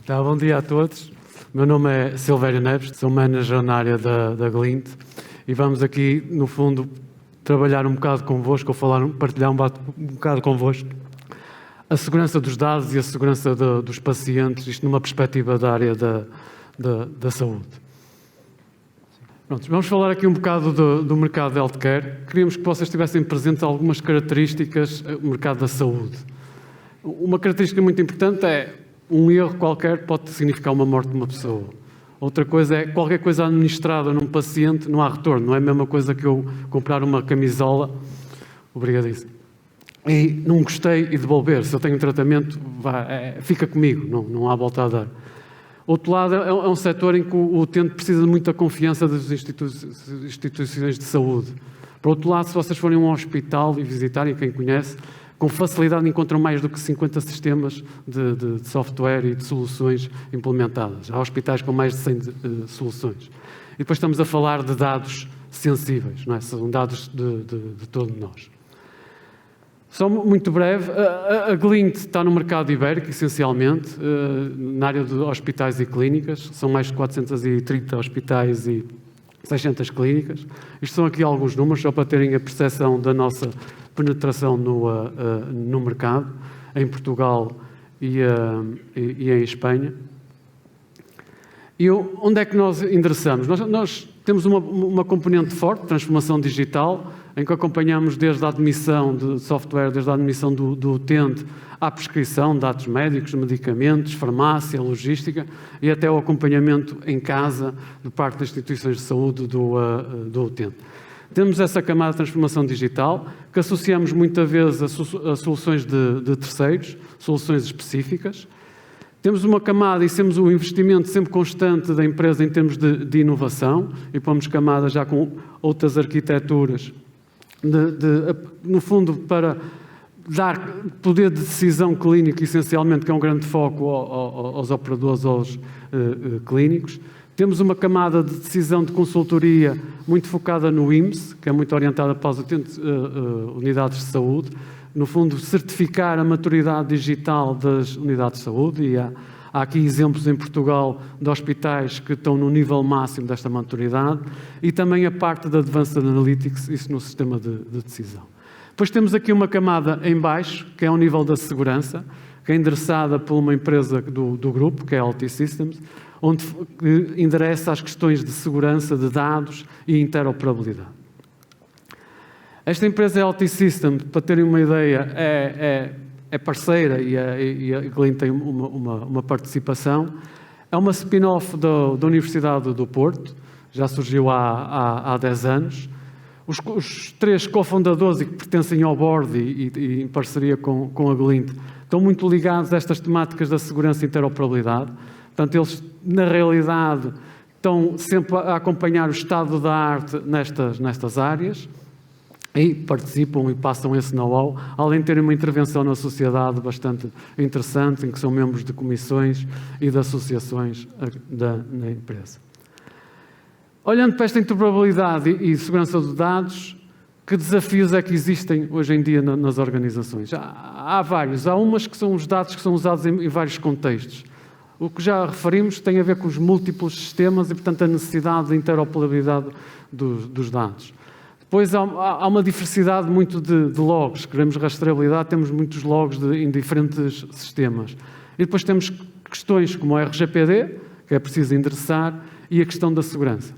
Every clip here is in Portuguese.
Tá, bom dia a todos. Meu nome é Silvério Neves, sou manager na área da Glint e vamos aqui, no fundo, trabalhar um bocado convosco, ou partilhar um bocado convosco a segurança dos dados e a segurança dos pacientes, isto numa perspectiva da área da saúde. Pronto, vamos falar aqui um bocado do mercado de healthcare. Queríamos que vocês tivessem presentes algumas características do mercado da saúde. Uma característica muito importante é um erro qualquer pode significar uma morte de uma pessoa. Outra coisa é qualquer coisa administrada num paciente, não há retorno. Não é a mesma coisa que eu comprar uma camisola, obrigadíssimo, e não gostei e devolver. Se eu tenho um tratamento, fica comigo, não há volta a dar. Outro lado, é um setor em que o utente precisa de muita confiança das instituições de saúde. Por outro lado, se vocês forem a um hospital e visitarem, quem conhece, com facilidade encontram mais do que 50 sistemas de software e de soluções implementadas. Há hospitais com mais de 100 soluções. E depois estamos a falar de dados sensíveis, não é? São dados de todos nós. Só muito breve, a Glint está no mercado ibérico, essencialmente, na área de hospitais e clínicas. São mais de 430 hospitais e 600 clínicas. Isto são aqui alguns números, só para terem a percepção da nossa penetração no mercado, em Portugal e em Espanha. E onde é que nós endereçamos? Nós temos uma componente forte de transformação digital, em que acompanhamos desde a admissão de software, desde a admissão do utente à prescrição de dados médicos, medicamentos, farmácia, logística e até o acompanhamento em casa de parte das instituições de saúde do utente. Temos essa camada de transformação digital, que associamos muitas vezes a soluções de terceiros, soluções específicas. Temos uma camada e temos um investimento sempre constante da empresa em termos de inovação e pomos camadas já com outras arquiteturas, no fundo, para dar poder de decisão clínica, essencialmente, que é um grande foco aos operadores, aos clínicos. Temos uma camada de decisão de consultoria muito focada no IMSS, que é muito orientada para as unidades de saúde. No fundo, certificar a maturidade digital das unidades de saúde. E há aqui exemplos em Portugal de hospitais que estão no nível máximo desta maturidade. E também a parte da Advanced Analytics, isso no sistema de decisão. Depois temos aqui uma camada em baixo, que é o nível da segurança, que é endereçada por uma empresa do grupo, que é a OutSystems, onde endereça as questões de segurança de dados e interoperabilidade. Esta empresa, a OutSystems, para terem uma ideia, é parceira e a Glint tem uma participação. É uma spin-off da Universidade do Porto, já surgiu há 10 anos. Os três cofundadores e que pertencem ao board e em parceria com a Glint estão muito ligados a estas temáticas da segurança e interoperabilidade. Portanto, eles, na realidade, estão sempre a acompanhar o estado da arte nestas áreas e participam e passam esse know-how, além de terem uma intervenção na sociedade bastante interessante, em que são membros de comissões e de associações na empresa. Olhando para esta interoperabilidade e segurança dos dados, que desafios é que existem hoje em dia nas organizações? Há vários. Há umas que são os dados que são usados em vários contextos. O que já referimos tem a ver com os múltiplos sistemas e, portanto, a necessidade de interoperabilidade dos dados. Depois há uma diversidade muito de logs. Queremos rastreabilidade, temos muitos logs em diferentes sistemas. E depois temos questões como o RGPD, que é preciso endereçar, e a questão da segurança.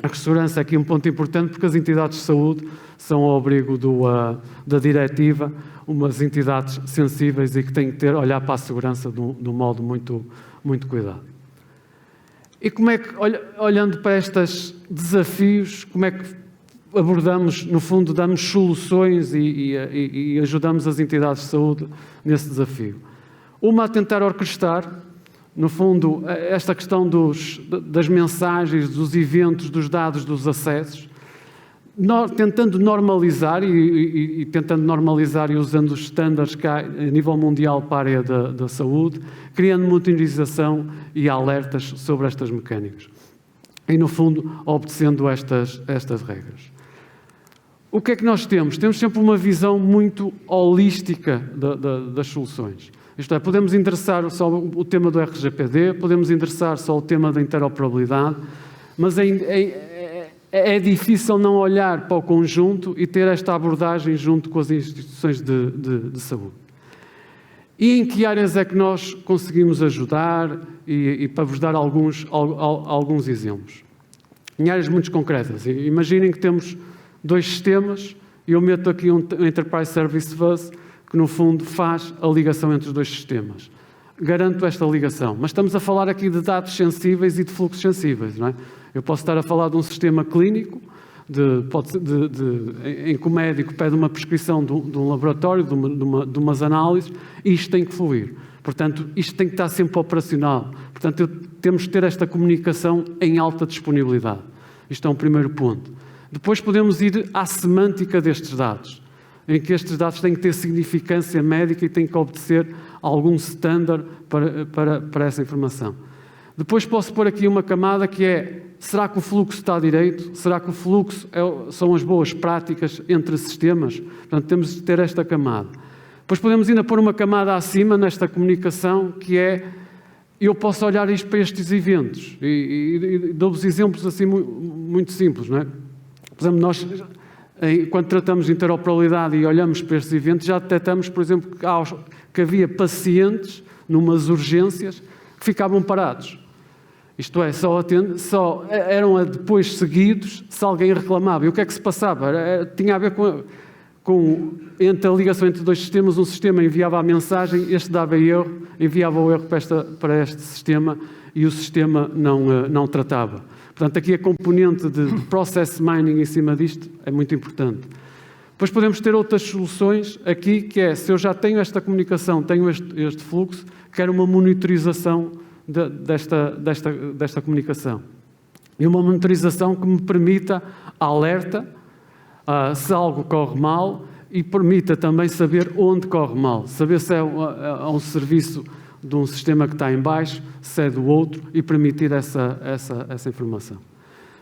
A segurança é aqui um ponto importante porque as entidades de saúde são ao abrigo da diretiva, umas entidades sensíveis e que têm que olhar para a segurança de um modo muito, muito cuidado. E como é que, olhando para estes desafios, como é que abordamos, no fundo, damos soluções e ajudamos as entidades de saúde nesse desafio? Uma, a tentar orquestrar, no fundo, esta questão das mensagens, dos eventos, dos dados, dos acessos, tentando normalizar e tentando normalizar e usando os estándares que há a nível mundial para a área da saúde, criando monitorização e alertas sobre estas mecânicas. E, no fundo, obedecendo estas regras. O que é que nós temos? Temos sempre uma visão muito holística das soluções. Isto é, podemos endereçar só o tema do RGPD, podemos endereçar só o tema da interoperabilidade, mas é difícil não olhar para o conjunto e ter esta abordagem junto com as instituições de saúde. E em que áreas é que nós conseguimos ajudar e para vos dar alguns exemplos? Em áreas muito concretas. Imaginem que temos 2 sistemas e eu meto aqui um Enterprise Service Bus que, no fundo, faz a ligação entre os 2 sistemas. Garanto esta ligação. Mas estamos a falar aqui de dados sensíveis e de fluxos sensíveis, não é? Eu posso estar a falar de um sistema clínico, em que o médico pede uma prescrição de um laboratório, de umas análises, e isto tem que fluir. Portanto, isto tem que estar sempre operacional. Portanto, temos que ter esta comunicação em alta disponibilidade. Isto é um primeiro ponto. Depois podemos ir à semântica destes dados, em que estes dados têm que ter significância médica e têm que obedecer a algum standard para essa informação. Depois posso pôr aqui uma camada que é: será que o fluxo está direito? Será que o fluxo são as boas práticas entre sistemas? Portanto, temos de ter esta camada. Depois podemos ainda pôr uma camada acima nesta comunicação, que é: eu posso olhar isto para estes eventos. E dou-vos exemplos assim muito simples, não é? Por exemplo, nós, quando tratamos de interoperabilidade e olhamos para estes eventos, já detectamos, por exemplo, que havia pacientes numas urgências que ficavam parados. Isto é, só eram depois seguidos se alguém reclamava. E o que é que se passava? Tinha a ver entre a ligação entre 2 sistemas. Um sistema enviava a mensagem, este dava erro, enviava o erro para este sistema e o sistema não tratava. Portanto, aqui a componente de process mining em cima disto é muito importante. Depois podemos ter outras soluções aqui, que é: se eu já tenho esta comunicação, tenho este fluxo, quero uma monitorização desta comunicação. E uma monitorização que me permita alerta se algo corre mal e permita também saber onde corre mal. Saber se é um serviço de um sistema que está em baixo, se é do outro, e permitir essa informação.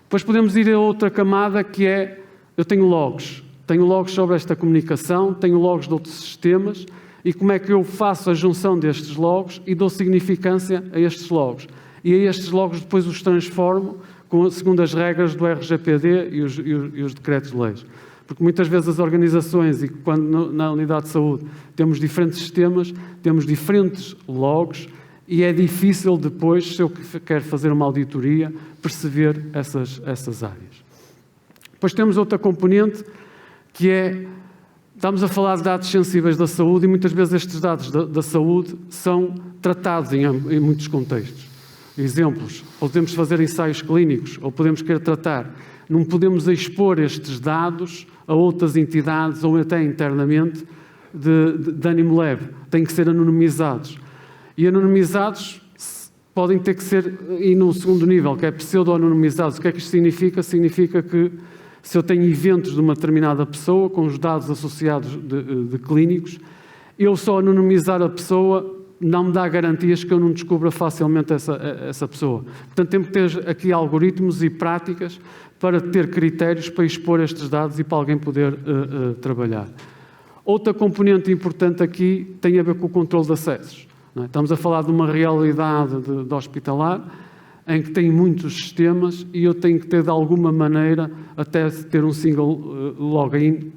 Depois podemos ir a outra camada, que é: eu tenho logs. Tenho logs sobre esta comunicação, tenho logs de outros sistemas, e como é que eu faço a junção destes logs e dou significância a estes logs. E a estes logs depois os transformo segundo as regras do RGPD e os decretos-leis. Porque muitas vezes as organizações, e quando na unidade de saúde temos diferentes sistemas, temos diferentes logs, e é difícil depois, se eu quero fazer uma auditoria, perceber essas áreas. Depois temos outra componente, que é: estamos a falar de dados sensíveis da saúde e muitas vezes estes dados da saúde são tratados em muitos contextos. Exemplos: podemos fazer ensaios clínicos ou podemos querer tratar. Não podemos expor estes dados a outras entidades ou até internamente de ânimo leve. Têm que ser anonimizados. E anonimizados podem ter que ser, e no segundo nível, que é pseudo-anonimizados. O que é que isto significa? Significa que se eu tenho eventos de uma determinada pessoa com os dados associados de clínicos, eu só anonimizar a pessoa não me dá garantias que eu não descubra facilmente essa pessoa. Portanto, temos que ter aqui algoritmos e práticas para ter critérios para expor estes dados e para alguém poder trabalhar. Outra componente importante aqui tem a ver com o controle de acessos. Não é? Estamos a falar de uma realidade de hospitalar em que tem muitos sistemas e eu tenho que ter, de alguma maneira, até ter um single login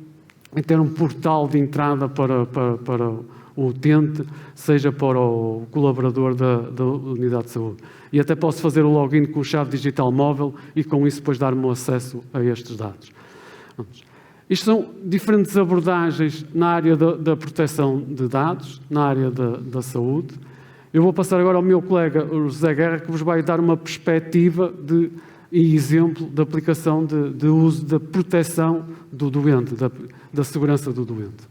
e ter um portal de entrada para o utente, seja para o colaborador da unidade de saúde. E até posso fazer o login com chave digital móvel e com isso depois dar-me o acesso a estes dados. Isto são diferentes abordagens na área da proteção de dados, na área da saúde. Eu vou passar agora ao meu colega, o José Guerra, que vos vai dar uma perspectiva e exemplo de aplicação de uso da proteção do doente, da segurança do doente.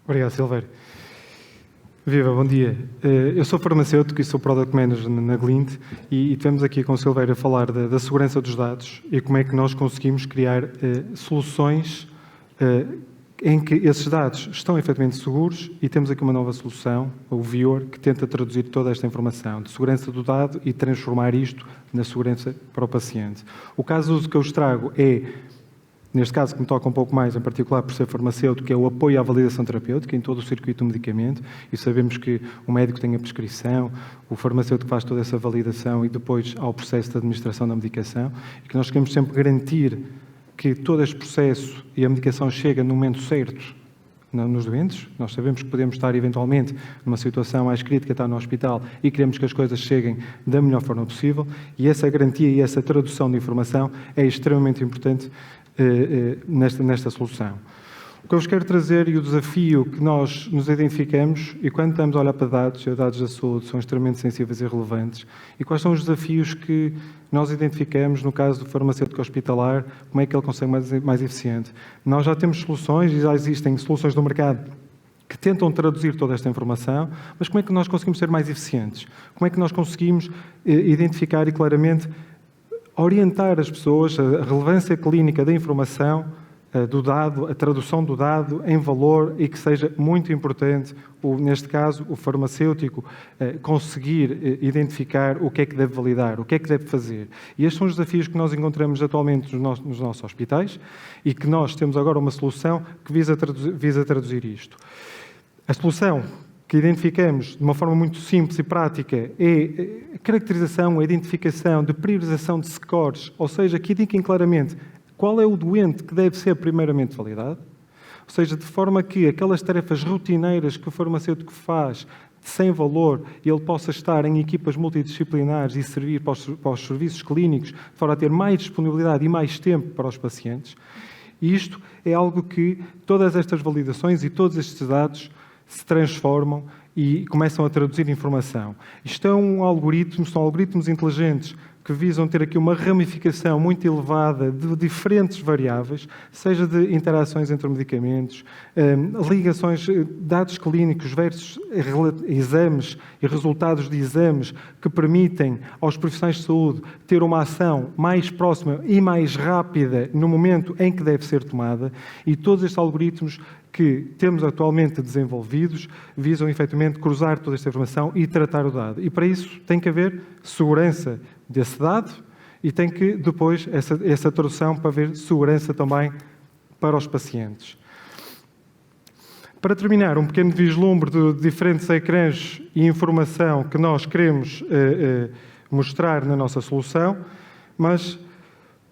Obrigado, Silvério. Viva, bom dia. Eu sou farmacêutico e sou Product Manager na Glint e estivemos aqui com o Silvério a falar da segurança dos dados e como é que nós conseguimos criar soluções em que esses dados estão efetivamente seguros e temos aqui uma nova solução, o Vior, que tenta traduzir toda esta informação de segurança do dado e transformar isto na segurança para o paciente. O caso de uso que eu vos trago é neste caso que me toca um pouco mais, em particular por ser farmacêutico, é o apoio à validação terapêutica em todo o circuito do medicamento, e sabemos que o médico tem a prescrição, o farmacêutico faz toda essa validação e depois há o processo de administração da medicação, e que nós queremos sempre garantir que todo este processo e a medicação chega no momento certo nos doentes. Nós sabemos que podemos estar eventualmente numa situação mais crítica, estar no hospital, e queremos que as coisas cheguem da melhor forma possível, e essa garantia e essa tradução de informação é extremamente importante nesta solução. O que eu vos quero trazer e o desafio que nós nos identificamos, e quando estamos a olhar para dados, e os dados da saúde são extremamente sensíveis e relevantes, e quais são os desafios que nós identificamos no caso do farmacêutico hospitalar, como é que ele consegue mais eficiente. Nós já temos soluções, e já existem soluções no mercado que tentam traduzir toda esta informação, mas como é que nós conseguimos ser mais eficientes? Como é que nós conseguimos identificar e claramente orientar as pessoas, a relevância clínica da informação, do dado, a tradução do dado em valor, e que seja muito importante, neste caso, o farmacêutico conseguir identificar o que é que deve validar, o que é que deve fazer. E estes são os desafios que nós encontramos atualmente nos nossos hospitais e que nós temos agora uma solução que visa traduzir isto. A solução que identificamos de uma forma muito simples e prática é a caracterização, a identificação de priorização de scores, ou seja, que indiquem claramente qual é o doente que deve ser primeiramente validado, ou seja, de forma que aquelas tarefas rotineiras que o farmacêutico faz sem valor, ele possa estar em equipas multidisciplinares e servir para os serviços clínicos, de forma a ter mais disponibilidade e mais tempo para os pacientes. E isto é algo que todas estas validações e todos estes dados se transformam e começam a traduzir informação. Isto é são algoritmos inteligentes que visam ter aqui uma ramificação muito elevada de diferentes variáveis, seja de interações entre medicamentos, ligações, dados clínicos versus exames e resultados de exames que permitem aos profissionais de saúde ter uma ação mais próxima e mais rápida no momento em que deve ser tomada, e todos estes algoritmos que temos atualmente desenvolvidos visam efetivamente cruzar toda esta informação e tratar o dado. E para isso tem que haver segurança desse dado e tem que depois essa tradução para haver segurança também para os pacientes. Para terminar, um pequeno vislumbre de diferentes ecrãs e informação que nós queremos mostrar na nossa solução, mas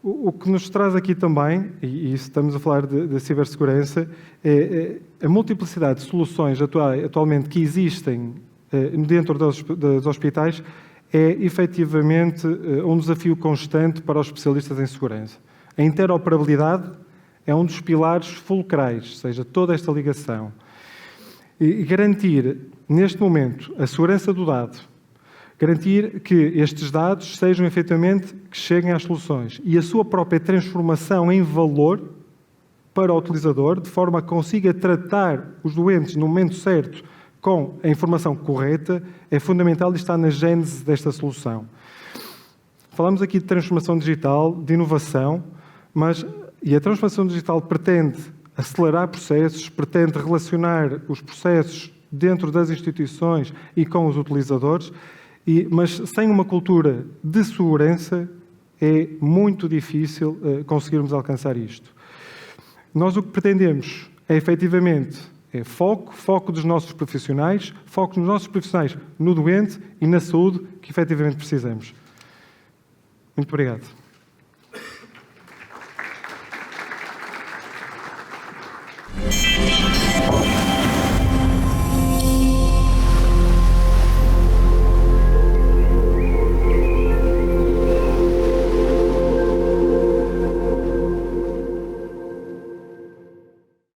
o que nos traz aqui também, e estamos a falar de cibersegurança, é a multiplicidade de soluções atualmente que existem dentro dos hospitais, é efetivamente um desafio constante para os especialistas em segurança. A interoperabilidade é um dos pilares fulcrais, ou seja, toda esta ligação. E garantir, neste momento, a segurança do dado, garantir que estes dados sejam efetivamente, que cheguem às soluções e a sua própria transformação em valor para o utilizador, de forma a que consiga tratar os doentes no momento certo com a informação correta, é fundamental e está na gênese desta solução. Falamos aqui de transformação digital, de inovação, e a transformação digital pretende acelerar processos, pretende relacionar os processos dentro das instituições e com os utilizadores, mas sem uma cultura de segurança é muito difícil conseguirmos alcançar isto. Nós o que pretendemos é efetivamente foco dos nossos profissionais, foco nos nossos profissionais no doente e na saúde que efetivamente precisamos. Muito obrigado.